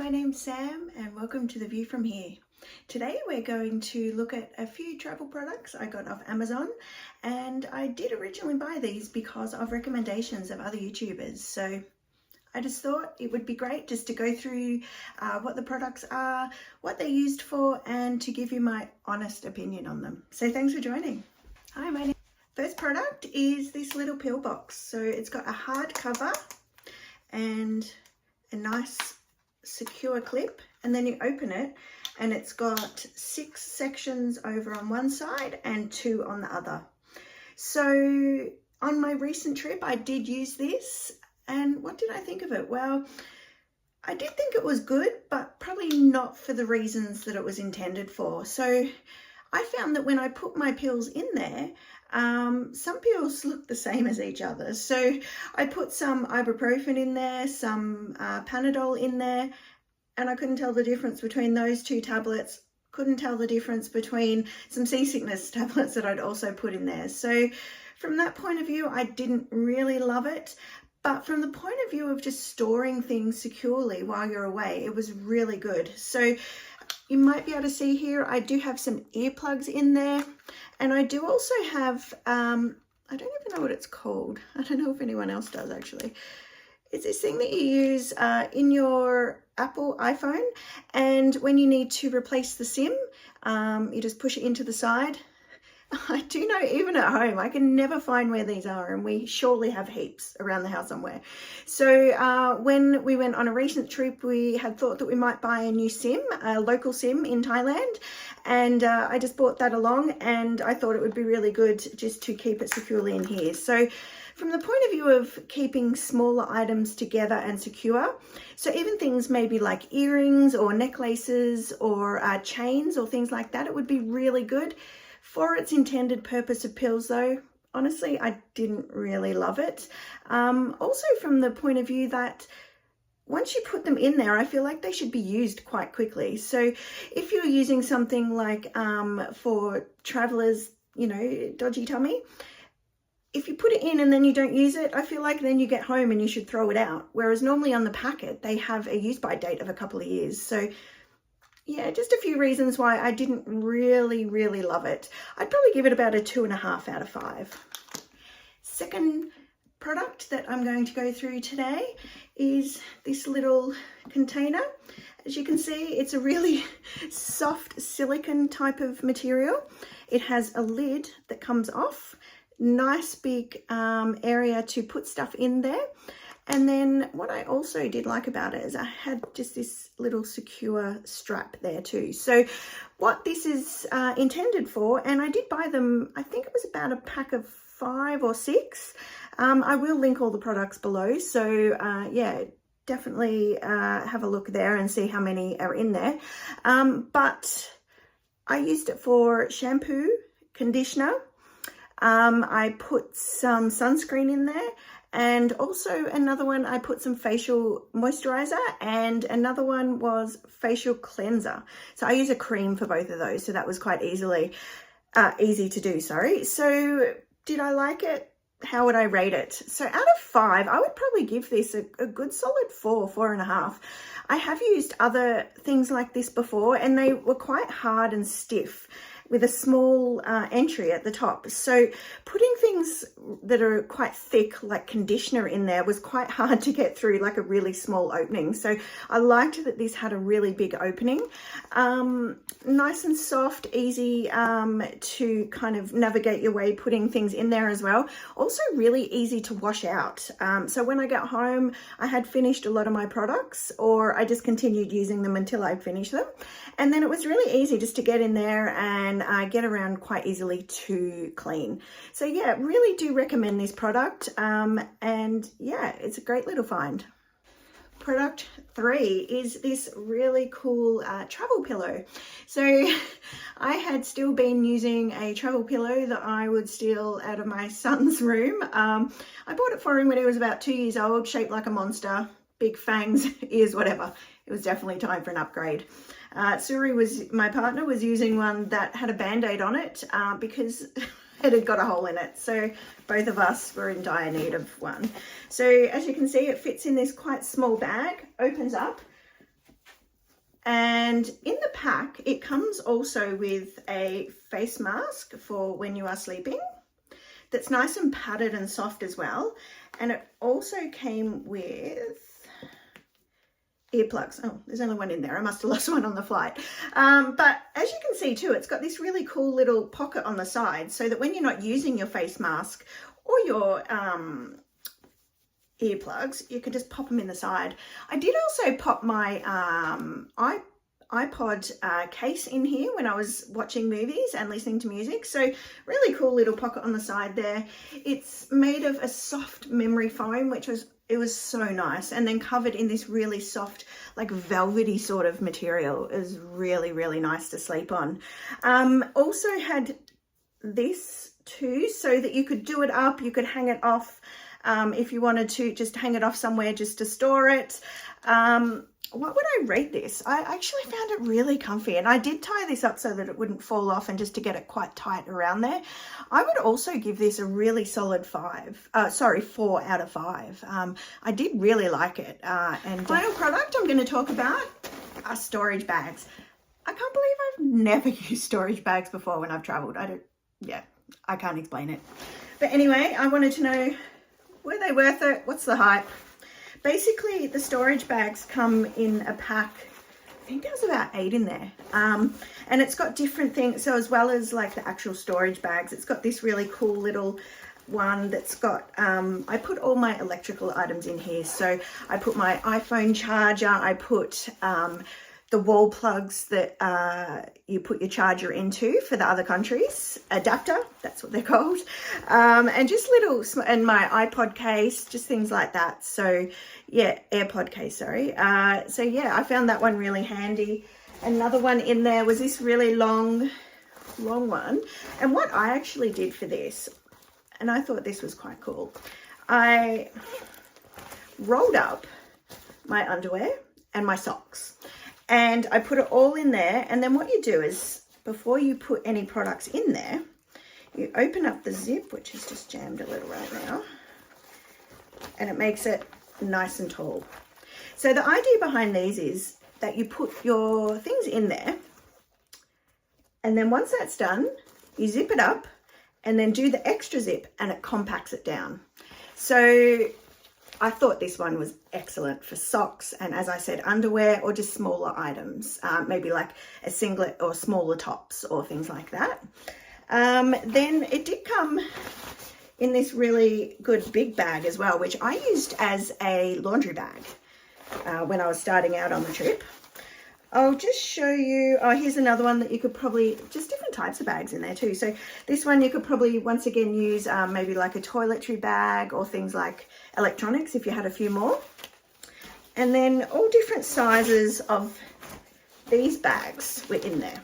my name's Sam and welcome to The View From Here. Today we're going to look at a few travel products I got off Amazon, and I did originally buy these because of recommendations of other YouTubers. So I just thought it would be great just to go through what the products are, what they're used for, and to give you my honest opinion on them. So thanks for joining. Hi, my name. First product is this little pill box. So it's got a hard cover and a nice secure clip, and then you open it and it's got 6 sections over on one side and 2 on the other. So on my recent trip I did use this, and what did I think of it? Well, I did think it was good, but probably not for the reasons that it was intended for. So I found that when I put my pills in there, some pills look the same as each other. So I put some ibuprofen in there, some Panadol in there, and I couldn't tell the difference between those 2 tablets. Couldn't tell the difference between some seasickness tablets that I'd also put in there. So from that point of view, I didn't really love it. But from the point of view of just storing things securely while you're away, it was really good. So you might be able to see here, I do have some earplugs in there. And I do also have, I don't even know what it's called. I don't know if anyone else does actually. It's this thing that you use in your Apple iPhone. And when you need to replace the SIM, you just push it into the side. I do know even at home, I can never find where these are, and we surely have heaps around the house somewhere. So when we went on a recent trip, we had thought that we might buy a new SIM, a local SIM in Thailand, and I just bought that along, and I thought it would be really good just to keep it securely in here. So from the point of view of keeping smaller items together and secure, so even things maybe like earrings or necklaces or chains or things like that, it would be really good. For its intended purpose of pills though, honestly, I didn't really love it. Also from the point of view that once you put them in there, I feel like they should be used quite quickly. So if you're using something like for travelers, you know, dodgy tummy, if you put it in and then you don't use it, I feel like then you get home and you should throw it out. Whereas normally on the packet, they have a use by date of a couple of years. So yeah, just a few reasons why I didn't really love it. I'd probably give it about a 2.5 out of 5. Second product that I'm going to go through today is this little container. As you can see, it's a really soft silicone type of material. It has a lid that comes off, nice big area to put stuff in there. And then what I also did like about it is I had just this little secure strap there too. So what this is intended for, and I did buy them, I think it was about a pack of 5 or 6. I will link all the products below. So yeah, definitely have a look there and see how many are in there. But I used it for shampoo, conditioner. I put some sunscreen in there. And also another one, I put some facial moisturizer, and another one was facial cleanser. So I use a cream for both of those. So that was quite easy to do, sorry. So did I like it? How would I rate it? So out of 5, I would probably give this a good solid 4.5. I have used other things like this before, and they were quite hard and stiff with a small entry at the top. So putting things that are quite thick, like conditioner in there, was quite hard to get through like a really small opening. So I liked that this had a really big opening. Nice and soft, easy to kind of navigate your way putting things in there as well. Also really easy to wash out. So when I got home, I had finished a lot of my products, or I just continued using them until I'd finished them. And then it was really easy just to get in there and get around quite easily to clean. So yeah, really do recommend this product. And yeah, it's a great little find. Product 3 is this really cool travel pillow. So I had still been using a travel pillow that I would steal out of my son's room. I bought it for him when he was about 2 years old, shaped like a monster, big fangs, ears, whatever. It was definitely time for an upgrade. Suri, my partner, was using one that had a band-aid on it because it had got a hole in it. So both of us were in dire need of one. So as you can see, it fits in this quite small bag, opens up, And in the pack, it comes also with a face mask for when you are sleeping that's nice and padded and soft as well. And it also came with earplugs. Oh, there's only one in there. I must have lost one on the flight. But as you can see too, it's got this really cool little pocket on the side so that when you're not using your face mask or your earplugs, you can just pop them in the side. I did also pop my iPod case in here when I was watching movies and listening to music. So really cool little pocket on the side there. It's made of a soft memory foam, it was so nice, and then covered in this really soft, like velvety sort of material. It was really, really nice to sleep on. Also had this too, so that you could do it up, you could hang it off if you wanted to just hang it off somewhere just to store it. What would I rate this? I actually found it really comfy, and I did tie this up so that it wouldn't fall off and just to get it quite tight around there. I would also give this a really solid 4 out of 5. I did really like it. And final product I'm going to talk about are storage bags. I can't believe I've never used storage bags before when I've traveled. I can't explain it. But anyway, I wanted to know, were they worth it? What's the hype? Basically, the storage bags come in a pack. I think there was about 8 in there. And it's got different things. So as well as like the actual storage bags, it's got this really cool little one that's got, I put all my electrical items in here. So I put my iPhone charger, I put the wall plugs that you put your charger into for the other countries, adapter, that's what they're called, and just little, and my iPod case, just things like that. So yeah, AirPod case, sorry. So yeah, I found that one really handy. Another one in there was this really long one. And what I actually did for this, and I thought this was quite cool, I rolled up my underwear and my socks. And I put it all in there. And then what you do is, before you put any products in there, you open up the zip, which is just jammed a little right now. And it makes it nice and tall. So the idea behind these is that you put your things in there. And then once that's done, you zip it up and then do the extra zip and it compacts it down. So I thought this one was excellent for socks and, as I said, underwear or just smaller items, maybe like a singlet or smaller tops or things like that. Then it did come in this really good big bag as well, which I used as a laundry bag when I was starting out on the trip. I'll just show you, oh, here's another one that you could probably, just different types of bags in there too. So this one you could probably once again use maybe like a toiletry bag or things like electronics if you had a few more. And then all different sizes of these bags were in there.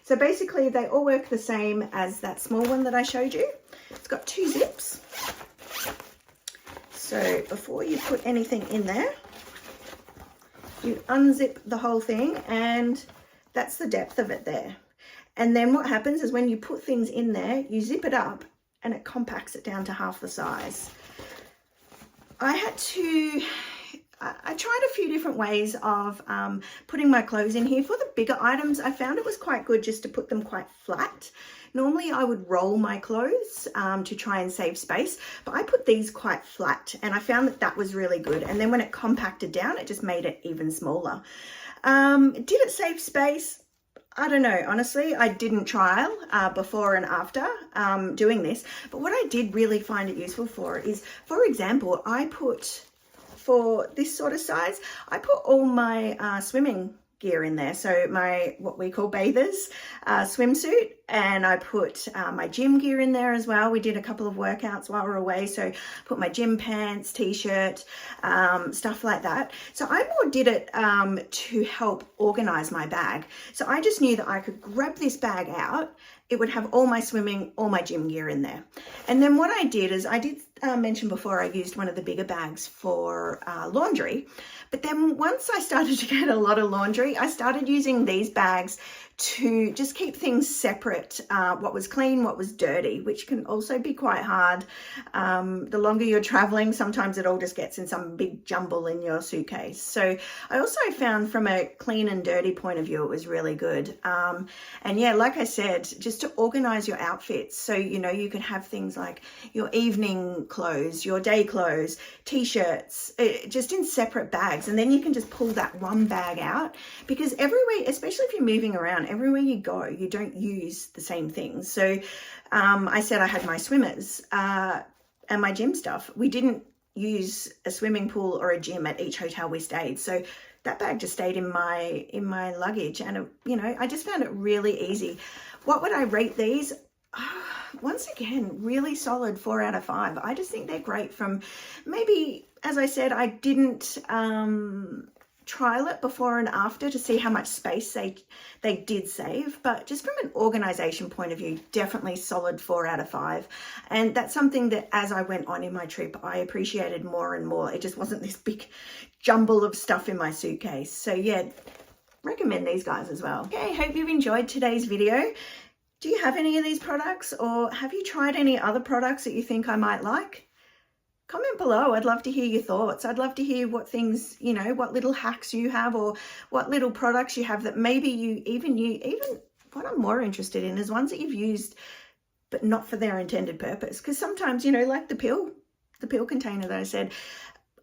So basically they all work the same as that small one that I showed you. It's got 2 zips. So before you put anything in there, you unzip the whole thing, and that's the depth of it there. And then what happens is when you put things in there, you zip it up and it compacts it down to half the size. I tried a few different ways of putting my clothes in here. For the bigger items, I found it was quite good just to put them quite flat. Normally I would roll my clothes to try and save space, but I put these quite flat and I found that that was really good. And then when it compacted down, it just made it even smaller. Did it save space? I don't know. Honestly, I didn't trial before and after doing this, but what I did really find it useful for is, for example, I put, for this sort of size, I put all my swimming gear in there. So my, what we call bathers, swimsuit, and I put my gym gear in there as well. We did a couple of workouts while we were away. So put my gym pants, t-shirt, stuff like that. So I more did it to help organize my bag. So I just knew that I could grab this bag out. It would have all my swimming, all my gym gear in there. And then what I did is I did mentioned before, I used one of the bigger bags for laundry. But then once I started to get a lot of laundry, I started using these bags to just keep things separate, what was clean, what was dirty, which can also be quite hard. The longer you're traveling, sometimes it all just gets in some big jumble in your suitcase. So I also found from a clean and dirty point of view, it was really good. And yeah, like I said, just to organize your outfits. So, you know, you can have things like your evening clothes, your day clothes, t-shirts, just in separate bags. And then you can just pull that one bag out, because everywhere, especially if you're moving around, everywhere you go, you don't use the same things. So I said I had my swimmers and my gym stuff. We didn't use a swimming pool or a gym at each hotel we stayed. So that bag just stayed in my luggage, and you know, I just found it really easy. What would I rate these? Once again, really solid 4 out of 5. I just think they're great. From maybe, as I said, I didn't trial it before and after to see how much space they did save, but just from an organization point of view, definitely solid 4 out of 5. And that's something that as I went on in my trip, I appreciated more and more. It just wasn't this big jumble of stuff in my suitcase. So yeah, recommend these guys as well. Okay, hope you've enjoyed today's video. Do you have any of these products, or have you tried any other products that you think I might like? Comment below. I'd love to hear your thoughts. I'd love to hear what things, you know, what little hacks you have, or what little products you have that maybe even what I'm more interested in is ones that you've used but not for their intended purpose. Because sometimes, you know, like the pill container that I said,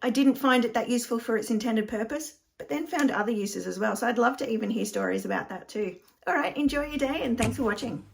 I didn't find it that useful for its intended purpose, but then found other uses as well. So I'd love to even hear stories about that too. All right, enjoy your day and thanks for watching.